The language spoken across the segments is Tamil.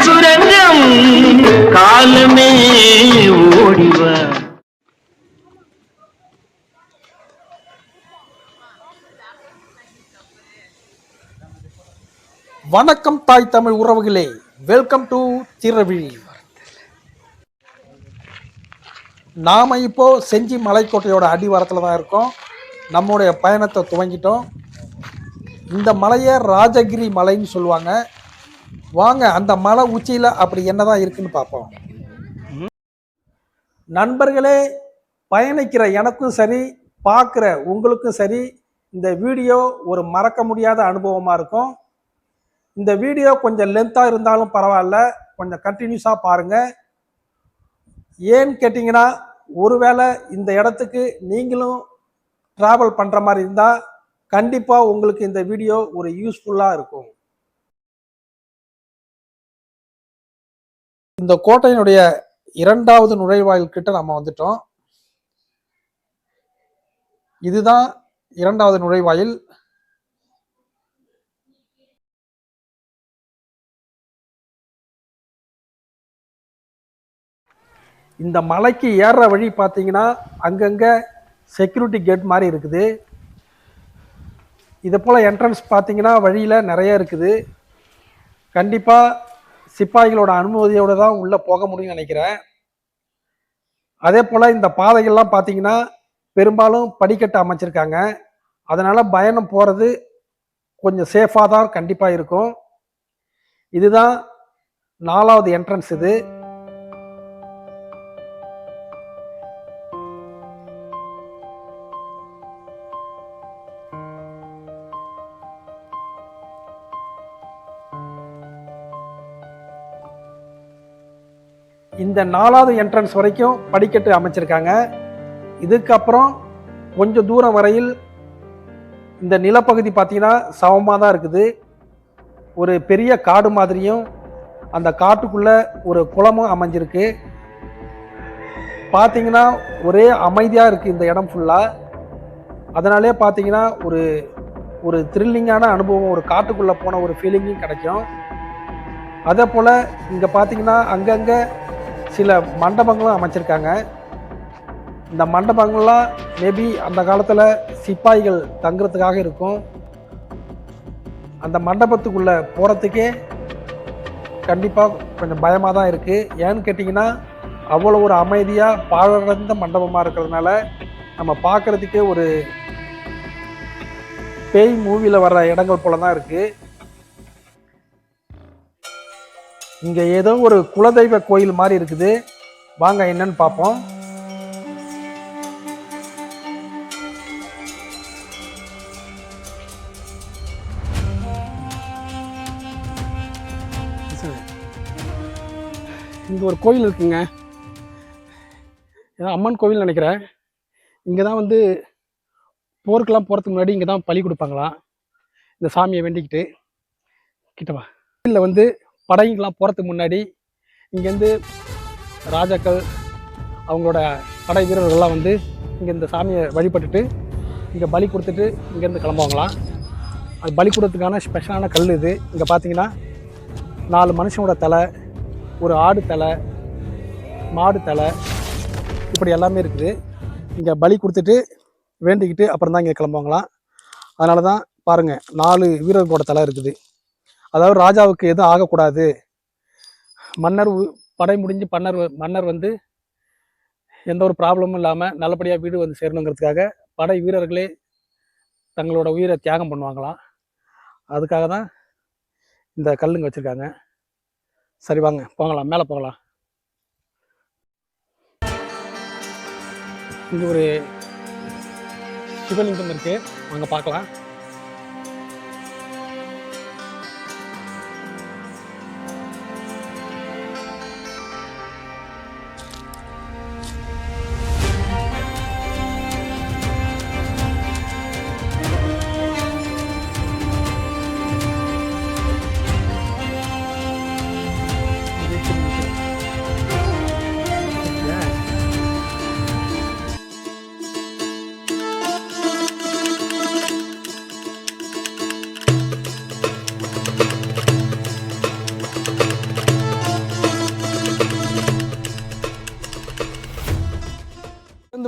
சுரங்கம் காலமே ஓடிவா. வணக்கம் தாய் தமிழ் உறவுகளே, வெல்கம் டு திரவிழி. நாம இப்போ செஞ்சி மலைக்கோட்டையோட அடிவாரத்தில் தான் இருக்கோம். நம்முடைய பயணத்தை துவங்கிட்டோம். இந்த மலையை ராஜகிரி மலைன்னு சொல்லுவாங்க. வாங்க அந்த மலை உச்சியில் அப்படி என்னதான் இருக்குன்னு பார்ப்போம். நண்பர்களே, பயணிக்கிற எனக்கும் சரி, பார்க்குற உங்களுக்கும் சரி, இந்த வீடியோ ஒரு மறக்க முடியாத அனுபவமாக இருக்கும். இந்த வீடியோ கொஞ்சம் லென்த்தாக இருந்தாலும் பரவாயில்ல, கொஞ்சம் கண்டினியூஸாக பாருங்கள். ஏன்னு கேட்டிங்கன்னா, ஒருவேளை இந்த இடத்துக்கு நீங்களும் ட்ராவல் பண்ணுற மாதிரி இருந்தால் கண்டிப்பாக உங்களுக்கு இந்த வீடியோ ஒரு யூஸ்ஃபுல்லாக இருக்கும். இந்த கோட்டையினுடைய 2வது நுழைவாயில் கிட்ட நம்ம வந்துட்டோம். இதுதான் 2வது நுழைவாயில். இந்த மலைக்கு ஏறுற வழி பார்த்தீங்கன்னா அங்கங்கே செக்யூரிட்டி கேட் மாதிரி இருக்குது. இதை போல் என்ட்ரன்ஸ் பார்த்தீங்கன்னா வழியில் நிறைய இருக்குது. கண்டிப்பாக சிப்பாய்களோட அனுமதியோடு தான் உள்ளே போக முடியும்னு நினைக்கிறேன். அதே போல் இந்த பாதைகள்லாம் பார்த்தீங்கன்னா பெரும்பாலும் படிக்கட்டு அமைச்சிருக்காங்க. அதனால் பயணம் போகிறது கொஞ்சம் சேஃபாக தான் கண்டிப்பாக இருக்கும். இதுதான் 4வது என்ட்ரன்ஸ். இது இந்த 4வது என்ட்ரன்ஸ் வரைக்கும் படிக்கட்டு அமைச்சிருக்காங்க. இதுக்கப்புறம் கொஞ்சம் தூரம் வரையில் இந்த நிலப்பகுதி பார்த்தீங்கன்னா சமமாக தான் இருக்குது. ஒரு பெரிய காடு மாதிரியும் அந்த காட்டுக்குள்ளே ஒரு குளமும் அமைஞ்சிருக்கு. பார்த்தீங்கன்னா ஒரே அமைதியாக இருக்குது இந்த இடம் ஃபுல்லாக. அதனாலே பார்த்தீங்கன்னா ஒரு ஒரு த்ரில்லிங்கான அனுபவம், ஒரு காட்டுக்குள்ளே போன ஒரு ஃபீலிங்கும் கிடைக்கும். அதே போல் இங்கே பார்த்தீங்கன்னா அங்கங்கே சில மண்டபங்களும் அமைச்சிருக்காங்க. இந்த மண்டபங்கள்லாம் மேபி அந்த காலத்தில் சிப்பாய்கள் தங்குறதுக்காக இருக்கும். அந்த மண்டபத்துக்குள்ளே போகிறதுக்கே கண்டிப்பாக கொஞ்சம் பயமாக தான் இருக்குது. ஏன்னு கேட்டிங்கன்னா அவ்வளோ ஒரு அமைதியாக பாழடைந்த மண்டபமாக இருக்கிறதுனால நம்ம பார்க்குறதுக்கே ஒரு பேய் மூவியில் வர்ற இடங்கள் போல தான் இருக்குது. இங்கே ஏதோ ஒரு குலதெய்வ கோயில் மாதிரி இருக்குது. வாங்க என்னன்னு பார்ப்போம். இங்கே ஒரு கோயில் இருக்குங்க. ஏதோ அம்மன் கோவில் நினைக்கிறேன். இங்கே தான் வந்து போருக்கெல்லாம் போகிறதுக்கு முன்னாடி இங்கே தான் பலி கொடுப்பாங்களாம். இந்த சாமியை வேண்டிக்கிட்டு கிட்டவா. இதில் வந்து படைங்கெலாம் போகிறதுக்கு முன்னாடி இங்கேருந்து ராஜாக்கள் அவங்களோட படை வீரர்கள்லாம் வந்து இங்கே இந்த சாமியை வழிபட்டுட்டு இங்கே பலி கொடுத்துட்டு இங்கேருந்து கிளம்புவாங்களாம். அது பலி கொடுத்ததுக்கான ஸ்பெஷலான கல் இது. இங்கே பார்த்தீங்கன்னா 4 மனுஷனோட தலை, ஒரு ஆடு தலை, மாடு தலை, இப்படி எல்லாமே இருக்குது. இங்கே பலி கொடுத்துட்டு வேண்டிக்கிட்டு அப்புறம் தான் இங்கே கிளம்புவாங்களாம். அதனால தான் பாருங்கள் 4 வீரர்களோட தலை இருக்குது. அதாவது ராஜாவுக்கு எதுவும் ஆகக்கூடாது, மன்னர் படை முடிஞ்சு மன்னர் வந்து எந்த ஒரு ப்ராப்ளமும் இல்லாமல் நல்லபடியாக வீடு வந்து சேரணுங்கிறதுக்காக படை வீரர்களே தங்களோட உயிரை தியாகம் பண்ணுவாங்களாம். அதுக்காக தான் இந்த கல்லுங்க வச்சுருக்காங்க. சரி வாங்க போகலாம், மேலே போகலாம். இங்கே ஒரு சிவலிங்கம் இருக்குது, அங்கே பார்க்கலாம்.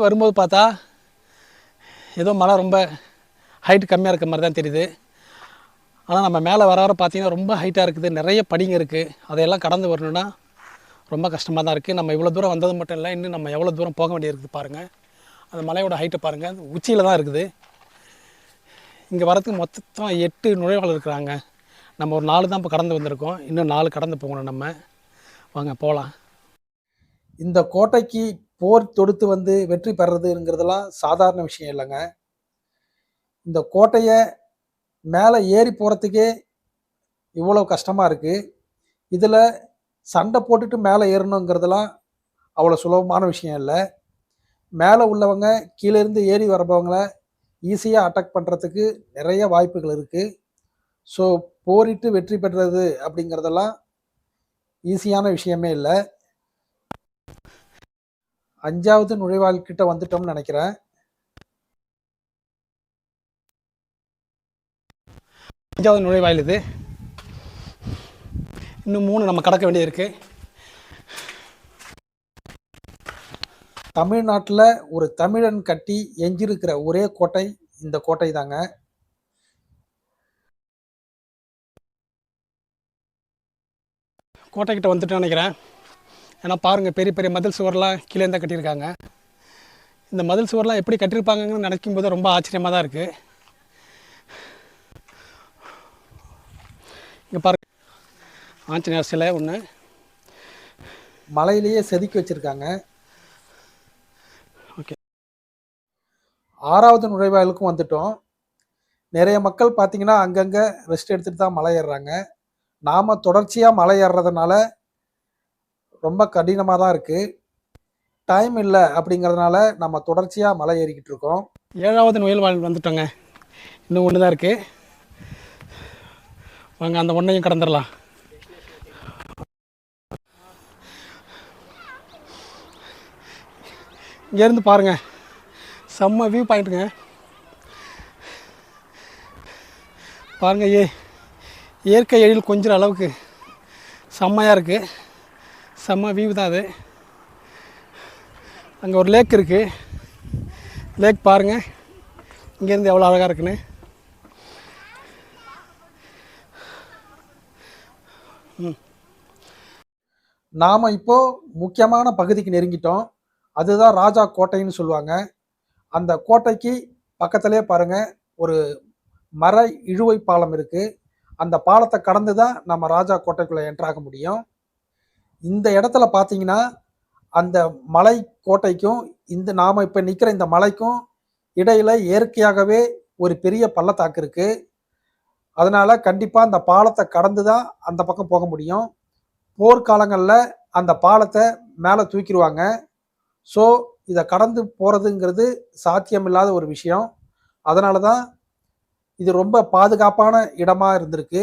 இங்கேருந்து வரும்போது பார்த்தா ஏதோ மலை ரொம்ப ஹைட் கம்மியாக இருக்க மாதிரி தான் தெரியுது. ஆனால் நம்ம மேலே வர வர பார்த்தீங்கன்னா ரொம்ப ஹைட்டாக இருக்குது, நிறைய படிங்க இருக்குது. அதையெல்லாம் கடந்து வரணுன்னா ரொம்ப கஷ்டமாக தான் இருக்குது. நம்ம இவ்வளோ தூரம் வந்தது மட்டும் இல்லை, இன்னும் நம்ம எவ்வளோ தூரம் போக வேண்டியிருக்குது பாருங்கள். அந்த மலையோட ஹைட்டை பாருங்கள், உச்சியில் தான் இருக்குது. இங்கே வரத்துக்கு மொத்தம் 8 நுழைவாள் இருக்கிறாங்க. நம்ம ஒரு 4 தான் இப்போ கடந்து வந்திருக்கோம். இன்னும் 4 கடந்து போகணும் நம்ம. வாங்க போகலாம். இந்த கோட்டைக்கு போர் தொடுத்து வந்து வெற்றி பெறதுங்கிறதெல்லாம் சாதாரண விஷயம் இல்லைங்க. இந்த கோட்டையை மேலே ஏறி போகிறதுக்கே இவ்வளோ கஷ்டமாக இருக்குது. இதில் சண்டை போட்டுட்டு மேலே ஏறணுங்கிறதெல்லாம் அவ்வளோ சுலபமான விஷயம் இல்லை. மேலே உள்ளவங்க கீழேருந்து ஏறி வரப்பவங்கள ஈஸியாக அட்டாக் பண்ணுறதுக்கு நிறைய வாய்ப்புகள் இருக்குது. ஸோ போரிட்டு வெற்றி பெறுறது அப்படிங்கிறதெல்லாம் ஈஸியான விஷயமே இல்லை. 5வது நுழைவாயில் கிட்ட வந்துட்டோம்னு நினைக்கிறேன். 5வது நுழைவாயில் இது. இன்னும் 3 நம்ம கடக்க வேண்டியது இருக்குது. தமிழ்நாட்டில் ஒரு தமிழன் கட்டி எஞ்சிருக்கிற ஒரே கோட்டை இந்த கோட்டை தாங்க. கோட்டைக்கிட்ட வந்துட்டு நினைக்கிறேன். ஏன்னா பாருங்கள், பெரிய பெரிய மதில் சுவர்லாம் கீழே தான் கட்டியிருக்காங்க. இந்த மதில் சுவர்லாம் எப்படி கட்டியிருப்பாங்கன்னு நினைக்கும் போது ரொம்ப ஆச்சரியமாக தான் இருக்குது. இங்கே பாருங்க, ஆஞ்சநேயர் சிலை ஒன்று மலையிலேயே செதுக்கி வச்சுருக்காங்க. ஓகே, 6வது நுழைவாயிலுக்கும் வந்துட்டோம். நிறைய மக்கள் பார்த்திங்கன்னா அங்கங்கே ரெஸ்ட் எடுத்துகிட்டு தான் மலை ஏறுறாங்க. நாம் தொடர்ச்சியாக மலை ஏறுறதுனால ரொம்ப கடினமாக தான் இருக்குது. டைம் இல்லை அப்படிங்கிறதுனால நம்ம தொடர்ச்சியாக மலை ஏறிக்கிட்டு இருக்கோம். 7வது நுழைவாயில் வந்துட்டோங்க. இன்னும் ஒன்று தான் இருக்குது. வாங்க அந்த ஒன்றையும் கடந்துடலாம். இங்கேருந்து பாருங்கள், செம்ம வியூ பாயிண்ட்டுங்க. பாருங்கள், இயற்கை எழில் கொஞ்சம் அளவுக்கு செம்மையாக இருக்குது. செம்ம வியூ தான் அது. அங்கே ஒரு லேக் இருக்குது. லேக் பாருங்கள் இங்கேருந்து எவ்வளோ அழகாக இருக்குன்னு. நாம் இப்போது முக்கியமான பகுதிக்கு நெருங்கிட்டோம். அதுதான் ராஜா கோட்டைன்னு சொல்லுவாங்க. அந்த கோட்டைக்கு பக்கத்துலேயே பாருங்கள் ஒரு மர இழுவை பாலம் இருக்குது. அந்த பாலத்தை கடந்து தான் நம்ம ராஜா கோட்டைக்குள்ளே என்ட்ராக முடியும். இந்த இடத்துல பார்த்தீங்கன்னா அந்த மலை கோட்டைக்கும் நாம் இப்போ நிற்கிற இந்த மலைக்கும் இடையில் இயற்கையாகவே ஒரு பெரிய பள்ளத்தாக்கு இருக்குது. அதனால் கண்டிப்பாக அந்த பாலத்தை கடந்து தான் அந்த பக்கம் போக முடியும். போர்க்காலங்களில் அந்த பாலத்தை மேலே தூக்கிடுவாங்க. ஸோ இதை கடந்து போகிறதுங்கிறது சாத்தியமில்லாத ஒரு விஷயம். அதனால தான் இது ரொம்ப பாதுகாப்பான இடமாக இருந்திருக்கு.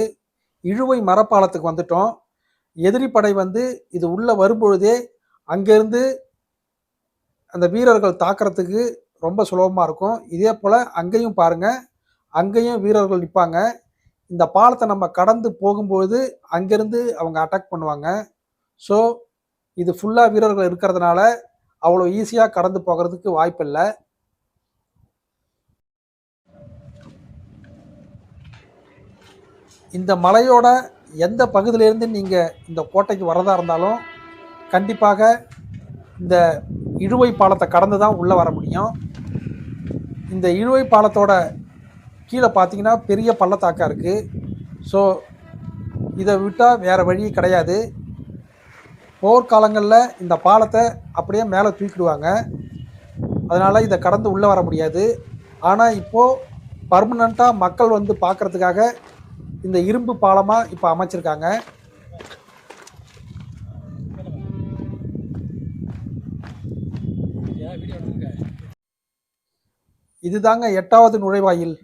இழுவை மரப்பாலத்துக்கு வந்துட்டோம். எதிரி படை வந்து இது உள்ளே வரும்பொழுதே அங்கேருந்து அந்த வீரர்கள் தாக்கிறதுக்கு ரொம்ப சுலபமாக இருக்கும். இதே போல் அங்கேயும் பாருங்கள், அங்கேயும் வீரர்கள் நிற்பாங்க. இந்த பாலத்தை நம்ம கடந்து போகும்போது அங்கேருந்து அவங்க அட்டாக் பண்ணுவாங்க. ஸோ இது ஃபுல்லாக வீரர்கள் இருக்கிறதுனால அவ்வளோ ஈஸியாக கடந்து போகிறதுக்கு வாய்ப்பில்லை. இந்த மலையோட எந்த பகுதியிலேருந்து நீங்கள் இந்த கோட்டைக்கு வரதா இருந்தாலும் கண்டிப்பாக இந்த இழுவை பாலத்தை கடந்து தான் உள்ளே வர முடியும். இந்த இழுவை பாலத்தோட கீழே பார்த்தீங்கன்னா பெரிய பள்ளத்தாக்காக இருக்குது. ஸோ இதை விட்டால் வேறு வழி கிடையாது. போர்க்காலங்களில் இந்த பாலத்தை அப்படியே மேலே தூக்கிடுவாங்க. அதனால் இதை கடந்து உள்ளே வர முடியாது. ஆனால் இப்போது பர்மனண்ட்டாக மக்கள் வந்து பார்க்குறதுக்காக இந்த இரும்பு பாலமாக இப்போ அமைச்சிருக்காங்க. இதுதாங்க 8வது நுழைவாயில்.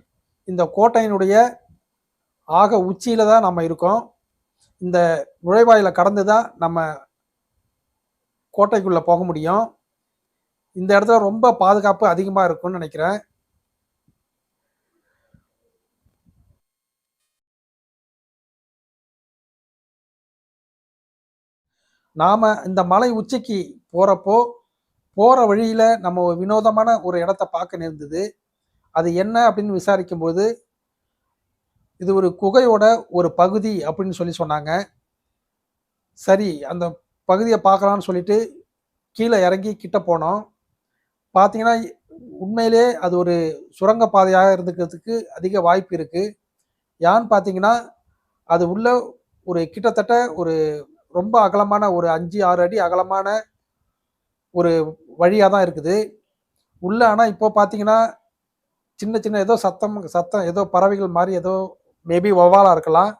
இந்த கோட்டையினுடைய ஆக உச்சியில் தான் நம்ம இருக்கோம். இந்த நுழைவாயிலை கடந்து தான் நம்ம கோட்டைக்குள்ளே போக முடியும். இந்த இடத்துல ரொம்ப பாதுகாப்பு அதிகமாக இருக்கும்னு நினைக்கிறேன். நாம் இந்த மலை உச்சிக்கு போகிறப்போ போற வழியில நம்ம ஒரு வினோதமான ஒரு இடத்த பார்க்க நேர்ந்தது. அது என்ன அப்படின்னு விசாரிக்கும்போது, இது ஒரு குகையோட ஒரு பகுதி அப்படின்னு சொன்னாங்க. சரி, அந்த பகுதிய பார்க்கலான்னு சொல்லிட்டு கீழ இறங்கி கிட்ட போனோம். பார்த்தீங்கன்னா, உண்மையிலேயே அது ஒரு சுரங்க பாதையாக இருந்துக்கிறதுக்கு அதிக வாய்ப்பு இருக்கு. ஏன்னு பார்த்தீங்கன்னா, அது உள்ள ஒரு கிட்டத்தட்ட ஒரு ரொம்ப அகலமான ஒரு 5, 6 அடி அகலமான ஒரு வழியா தான் இருக்குது. உள்ள ஆனா இப்போ பார்த்தீங்கன்னா, சின்ன சின்ன ஏதோ சத்தம் சத்தம் ஏதோ பறவைகள் மாரி ஏதோ மேபி வௌவாலா இருக்கலாம்.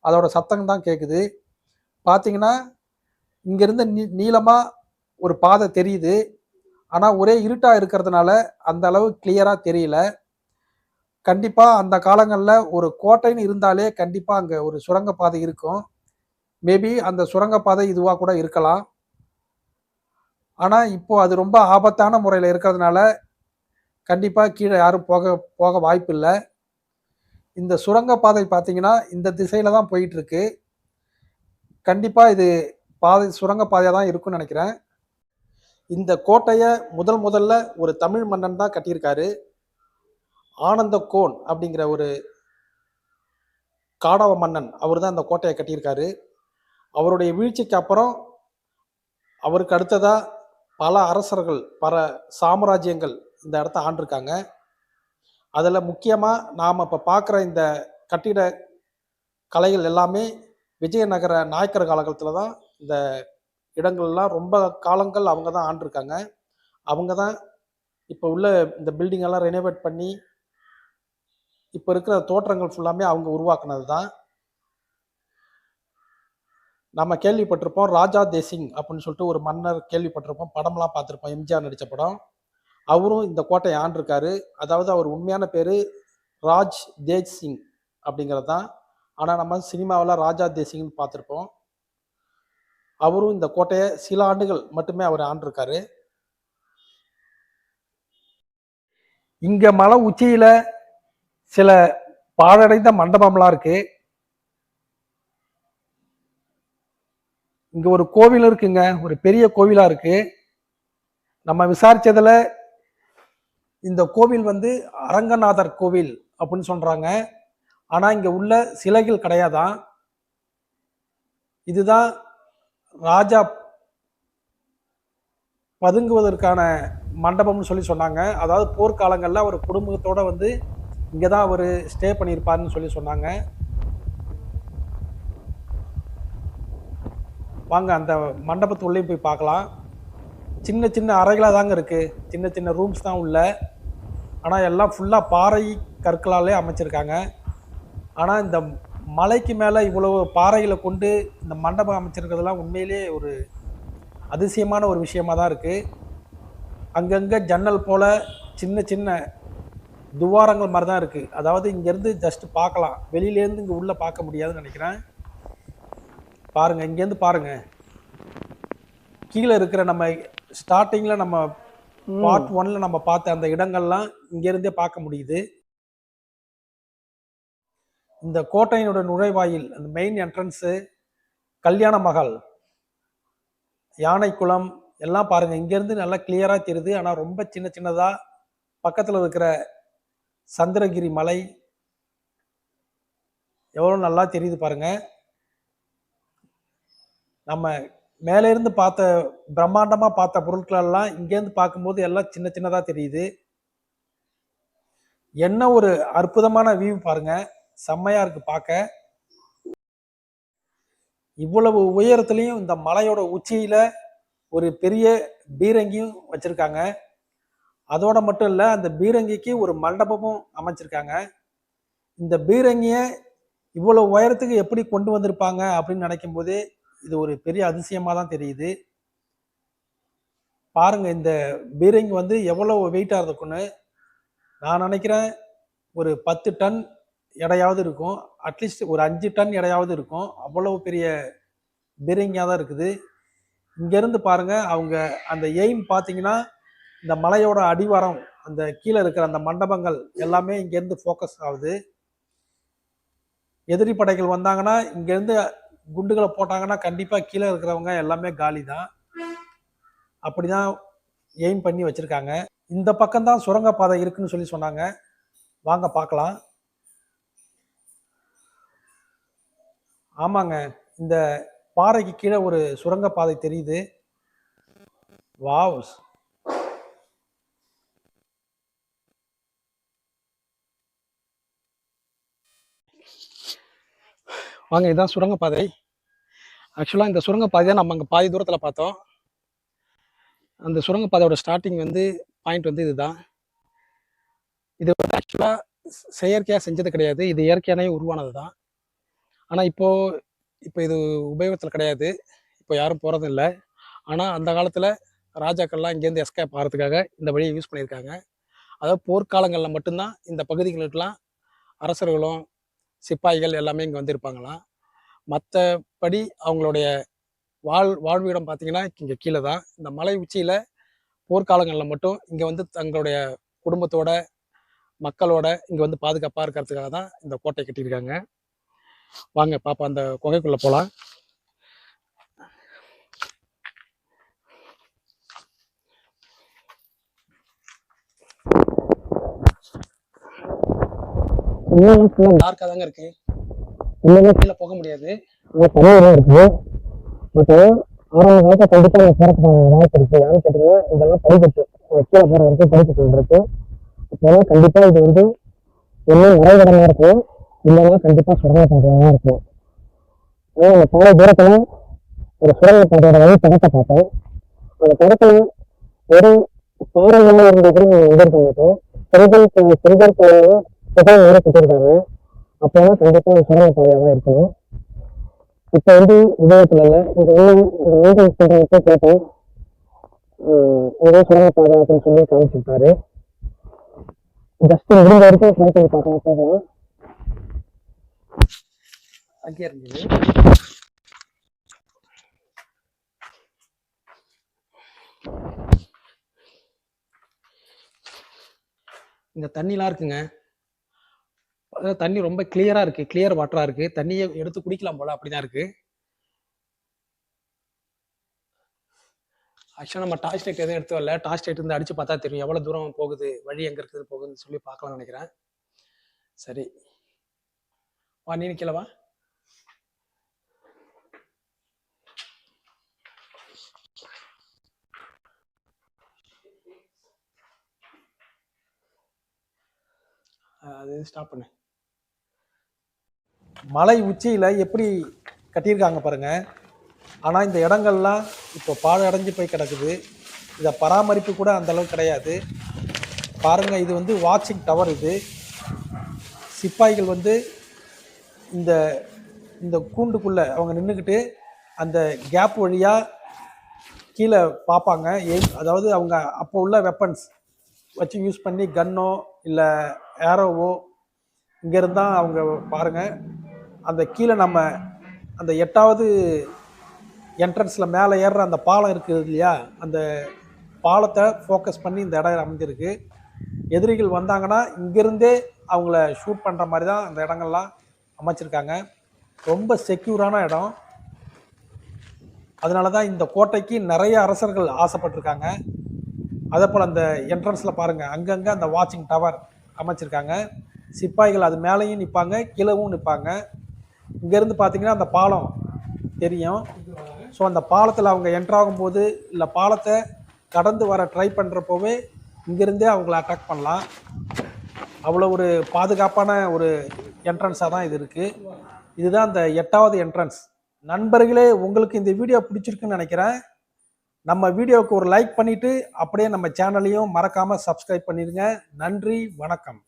அதோட சத்தம் தான் கேட்குது. பார்த்தீங்கன்னா, இங்கேருந்து நீளமா ஒரு பாதை தெரியுது. ஆனா ஒரே இருட்டா இருக்கிறதுனால, அந்த அளவு கிளியரா தெரியல. கண்டிப்பா அந்த காலங்கள்ல ஒரு கோட்டைன்னு இருந்தாலே கண்டிப்பா அங்க ஒரு சுரங்கப்பாதை இருக்கும். மேபி அந்த சுரங்கப்பாதை இதுவா கூட இருக்கலாம். ஆனா இப்போ அது ரொம்ப ஆபத்தான முறையில இருக்கிறதுனால, கண்டிப்பா கீழ யாரும் போக போக வாய்ப்பில்ல. இந்த சுரங்கப்பாதை பார்த்தீங்கன்னா, இந்த திசையில தான் போயிட்டுருக்கு. கண்டிப்பா இது சுரங்கப்பாதையா தான் இருக்கும்னு நெனைக்கிறேன். இந்த கோட்டைய முதல்ல ஒரு தமிழ் மன்னன் தான் கட்டியிருக்காரு. ஆனந்த கோன் அப்படிங்கிற ஒரு காடவ மன்னன். அவரு தான் இந்த கோட்டைய கட்டியிருக்காரு. அவருடைய வீழ்ச்சிக்கு அப்புறம், அவருக்கு அடுத்ததா பல அரசர்கள், பல சாம்ராஜ்யங்கள் இந்த இடத்த ஆண்டிருக்காங்க. அதுல முக்கியமா நாம இப்ப பார்க்குற இந்த கட்டிட கலைகள் எல்லாமே விஜயநகர நாயக்கர் காலகட்டத்துல தான் இந்த இடங்கள்லாம் ரொம்ப காலங்கள் அவங்க தான் ஆண்டிருக்காங்க. அவங்க தான் இப்ப உள்ள இந்த பில்டிங் எல்லாம் ரெனோவேட் பண்ணி, இப்ப இருக்கிற தோற்றங்கள் ஃபுல்லாமே அவங்க உருவாக்குனது தான். நம்ம கேள்விப்பட்டிருப்போம். ராஜா தேசிங் அப்படின்னு சொல்லிட்டு ஒரு மன்னர் கேள்விப்பட்டிருப்போம். படம்லாம் பார்த்திருப்போம். எம்ஜிஆர் நடிச்ச படம். அவரும் இந்த கோட்டைய ஆண்டிருக்காரு. அதாவது அவர் உண்மையான பேரு ராஜ் தேஜ் சிங் அப்படிங்கிறது தான். ஆனா நம்ம சினிமாவுல ராஜா தேசிங்ன்னு பார்த்திருப்போம். அவரும் இந்த கோட்டைய சில ஆண்டுகள் மட்டுமே அவர் ஆண்டிருக்காரு. இங்க மலை உச்சியில சில பாழடைந்த மண்டபம்லாம் இருக்கு. இங்க ஒரு கோவில் இருக்குங்க. ஒரு பெரிய கோவிலா இருக்கு. நம்ம விசாரிச்சதுல இந்த கோவில் வந்து அரங்கநாதர் கோவில் அப்படின்னு சொல்றாங்க. ஆனா இங்க உள்ள சிலைகள் கிடையாதாம். இதுதான் ராஜா பதுங்குவதற்கான மண்டபம்னு சொன்னாங்க. அதாவது போர்க்காலங்கள்ல ஒரு குடும்பத்தோட வந்து இங்கதான் அவரு ஸ்டே பண்ணியிருப்பாருன்னு சொன்னாங்க. வாங்க அந்த மண்டபத்துள்ளேயும் போய் பார்க்கலாம். சின்ன சின்ன அறைகளாக தாங்க இருக்கு. சின்ன சின்ன ரூம்ஸ் தான் உள்ள. ஆனால் எல்லாம் ஃபுல்லாக பாறை கற்களாலே அமைச்சிருக்காங்க. ஆனால் இந்த மலைக்கு மேலே இவ்வளவு பாறைகளை கொண்டு இந்த மண்டபம் அமைச்சிருக்கிறதுலாம் உண்மையிலேயே ஒரு அதிசயமான ஒரு விஷயமா தான் இருக்கு. அங்கங்கே ஜன்னல் போல சின்ன சின்ன துவாரங்கள் மாதிரி தான் இருக்கு. அதாவது இங்கேருந்து ஜஸ்ட் பார்க்கலாம். வெளியிலேருந்து இங்கே உள்ள பார்க்க முடியாதுன்னு நினைக்கிறேன். பாருங்க, இங்கேருந்து பாருங்க. கீழே இருக்கிற நம்ம ஸ்டார்டிங்கில் நம்ம பார்ட் 1ல நம்ம பார்த்த அந்த இடங்கள்லாம் இங்கேருந்தே பார்க்க முடியுது. இந்த கோட்டையினோட நுழைவாயில், அந்த மெயின் என்ட்ரன்ஸு, கல்யாண மகால், யானைக்குளம் எல்லாம் பாருங்க. இங்கேருந்து நல்லா கிளியரா தெரியுது. ஆனால் ரொம்ப சின்ன சின்னதா பக்கத்தில் இருக்கிற சந்திரகிரி மலை எவ்வளோ நல்லா தெரியுது பாருங்க. நம்ம மேலே இருந்து பார்த்த பிரம்மாண்டமா பார்த்த பொருட்கள் எல்லாம் இங்கேருந்து பார்க்கும்போது எல்லாம் சின்ன சின்னதா தெரியுது. என்ன ஒரு அற்புதமான வியூ பாருங்க. செம்மையா இருக்கு பார்க்க. இவ்வளவு உயரத்துலயும் இந்த மலையோட உச்சியில ஒரு பெரிய பீரங்கியும் வச்சிருக்காங்க. அதோட மட்டும் இல்ல, அந்த பீரங்கிக்கு ஒரு மண்டபமும் அமைச்சிருக்காங்க. இந்த பீரங்கிய இவ்வளவு உயரத்துக்கு எப்படி கொண்டு வந்திருப்பாங்க அப்படின்னு நினைக்கும் போதே இது ஒரு பெரிய அதிசயமா தான் தெரியுது. பாருங்க, இந்த பீரங்கி வந்து எவ்வளவு வெயிட்டா இருக்குன்னு. நான் நினைக்கிறேன் ஒரு 10 டன் எடையாவது இருக்கும். அட்லீஸ்ட் ஒரு 5 டன் எடையாவது இருக்கும். அவ்வளவு பெரிய பீரங்கியா தான் இருக்குது. இங்கேருந்து பாருங்க, அவங்க அந்த எய்ம் பார்த்தீங்கன்னா, இந்த மலையோட அடிவாரம், அந்த கீழே இருக்கிற அந்த மண்டபங்கள் எல்லாமே இங்கேருந்து ஃபோக்கஸ் ஆகுது. எதிரி படைகள் வந்தாங்கன்னா, இங்கேருந்து குண்டுகளை போட்டாங்கன்னா, கண்டிப்பாக கீழே இருக்கிறவங்க எல்லாமே காலி தான். அப்படிதான் எய்ம் பண்ணி வச்சுருக்காங்க. இந்த பக்கம்தான் சுரங்கப்பாதை இருக்குன்னு சொல்லி சொன்னாங்க. வாங்க பார்க்கலாம். ஆமாங்க, இந்த பாறைக்கு கீழே ஒரு சுரங்கப்பாதை தெரியுது. வாவ்! வாங்க, இதுதான் சுரங்கப்பாதை. ஆக்சுவலாக இந்த சுரங்கப்பாதையை நம்ம அங்கே பாதி தூரத்தில் பார்த்தோம். அந்த சுரங்கப்பாதையோட ஸ்டார்டிங் வந்து பாயிண்ட் வந்து இதுதான். இது வந்து ஆக்சுவலாக செயற்கையாக செஞ்சது கிடையாது, இது இயற்கையானே உருவானது தான். ஆனால் இப்போ இது உபயோகத்தில் கிடையாது, இப்போ யாரும் போகிறதும் இல்லை. ஆனால் அந்த காலத்தில் ராஜாக்கள்லாம் இங்கேருந்து எஸ்கேப் ஆகிறதுக்காக இந்த வழியை யூஸ் பண்ணியிருக்காங்க. அதாவது போர்க்காலங்களில் மட்டும்தான் இந்த பகுதிகளுக்கெல்லாம் அரசர்களும் சிப்பாய்கள் எல்லாமே இங்கே வந்திருப்பாங்களாம். மற்றபடி அவங்களுடைய வாழ்விடம் பார்த்தீங்கன்னா இங்கே கீழே தான். இந்த மலை உச்சியில் போர்க்காலங்களில் மட்டும் இங்கே வந்து தங்களுடைய குடும்பத்தோட மக்களோட இங்கே வந்து பாதுகாப்பாக இருக்கிறதுக்காக தான் இந்த கோட்டை கட்டியிருக்காங்க. வாங்க பாப்பா, அந்த குகைக்குள்ளே போகலாம். டார்க்காக தாங்க இருக்கு, இன்னுமே கீழே போக முடியாது. தண்ணியெல்லாம் இருக்குது. பட் ஆரம்ப காலத்தில் கண்டிப்பாக போகிறதுக்கான வாய்ப்பு இருக்குது. யாரும் கேட்டிங்கன்னா இதெல்லாம் படிக்கட்டு, கீழே போகிற வரைக்கும் படிக்கட்டு இருக்கு. இப்போலாம் கண்டிப்பாக இது வந்து இன்னும் நிறைவடமாக இருக்கும், இல்லைன்னா கண்டிப்பாக சுரங்கப்பாதையாக இருக்கும். ஆனால் அந்த பாலை தூரத்தில் ஒரு சுரங்கப்பாதையோட வழி படத்தை பார்த்தோம். அந்த படத்தில் ஒரு பாறைகள்லாம் இருந்தது எதிர்க்க மாட்டோம். செங்கல் புகை வேற கொடுத்துருக்காங்க. அப்போதான் கண்டிப்பாக சுரங்கப்பாதையாக தான் இருக்கணும். இப்போ வந்து உபயோகத்தில் இல்லை. மெயின்டைன்ஸ் பண்ணுறவங்க கேட்டோம், இதே சுரங்கப்பாதை அப்படின்னு சொல்லி காமிச்சிருக்காரு. ஜஸ்ட் முடிஞ்ச வரைக்கும் ட்ரை பண்ணி பார்க்கலாம். போகலாம். அங்கே இருந்தது இங்க தண்ணிலாம் இருக்குங்க. தண்ணி ரொம்ப கிளியரா இருக்கு, கிளியர் வாட்டரா இருக்கு. தண்ணியை எடுத்து குடிக்கலாம் போல, அப்படிதான் இருக்கு. ஆக்சுவலாக நம்ம டார்ச் லைட் எதுவும் எடுத்து வரல. டார்ச் லைட் இருந்து அடிச்சு பார்த்தா தெரியும் எவ்வளவு தூரம் போகுது, வழி எங்க இருக்குது போகுதுன்னு சொல்லி பார்க்கலாம்னு நினைக்கிறேன். சரி வா, நீ நிக்கலவா. அது ஸ்டாப் பண்ணு. மலை உச்சியில எப்படி கட்டியிருக்காங்க பாருங்க. ஆனா இந்த இடங்கள்லாம் இப்போ பாழ் அடைஞ்சு போய் கிடக்குது. இதை பராமரிப்பு கூட அந்த அளவுக்கு கிடையாது பாருங்க. இது வந்து வாட்சிங் டவர். இது சிப்பாய்கள் வந்து இந்த இந்த கூண்டுக்குள்ள அவங்க நின்றுக்கிட்டு அந்த கேப் வழியா கீழே பார்ப்பாங்க. அதாவது அவங்க அப்போ உள்ள வெப்பன்ஸ் வச்சு யூஸ் பண்ணி கன்னோ இல்லை ஏரோவோ இங்கேருந்து தான் அவங்க பாருங்கள். அந்த கீழே நம்ம அந்த 8வது என்ட்ரன்ஸில் மேலே ஏறுற அந்த பாலம் இருக்குது இல்லையா, அந்த பாலத்தை ஃபோக்கஸ் பண்ணி இந்த இடம் அமைஞ்சிருக்கு. எதிரிகள் வந்தாங்கன்னா இங்கேருந்தே அவங்கள ஷூட் பண்ணுற மாதிரி தான் அந்த இடங்கள்லாம் அமைச்சிருக்காங்க. ரொம்ப செக்யூரான இடம். அதனால தான் இந்த கோட்டைக்கு நிறைய அரசர்கள் ஆசைப்பட்டிருக்காங்க. அதே போல் அந்த என்ட்ரன்ஸில் பாருங்கள், அங்கங்கே அந்த வாட்சிங் டவர் அமைச்சிருக்காங்க. சிப்பாய்கள் அது மேலேயும் நிற்பாங்க, கீழவும் நிற்பாங்க. இங்கேருந்து பார்த்தீங்கன்னா அந்த பாலம் தெரியும். ஸோ அந்த பாலத்தில் அவங்க என்ட்ராகும்போது இல்லை பாலத்தை கடந்து வர ட்ரை பண்ணுறப்போவே இங்கேருந்தே அவங்கள அட்டாக் பண்ணலாம். அவ்வளோ ஒரு பாதுகாப்பான ஒரு என்ட்ரன்ஸாக தான் இது இருக்குது. இதுதான் அந்த 8வது என்ட்ரன்ஸ். நண்பர்களே, உங்களுக்கு இந்த வீடியோ பிடிச்சிருக்குன்னு நினைக்கிறேன். நம்ம வீடியோவுக்கு ஒரு லைக் பண்ணிவிட்டு அப்படியே நம்ம சேனலையும் மறக்காமல் சப்ஸ்கிரைப் பண்ணிடுங்க. நன்றி, வணக்கம்.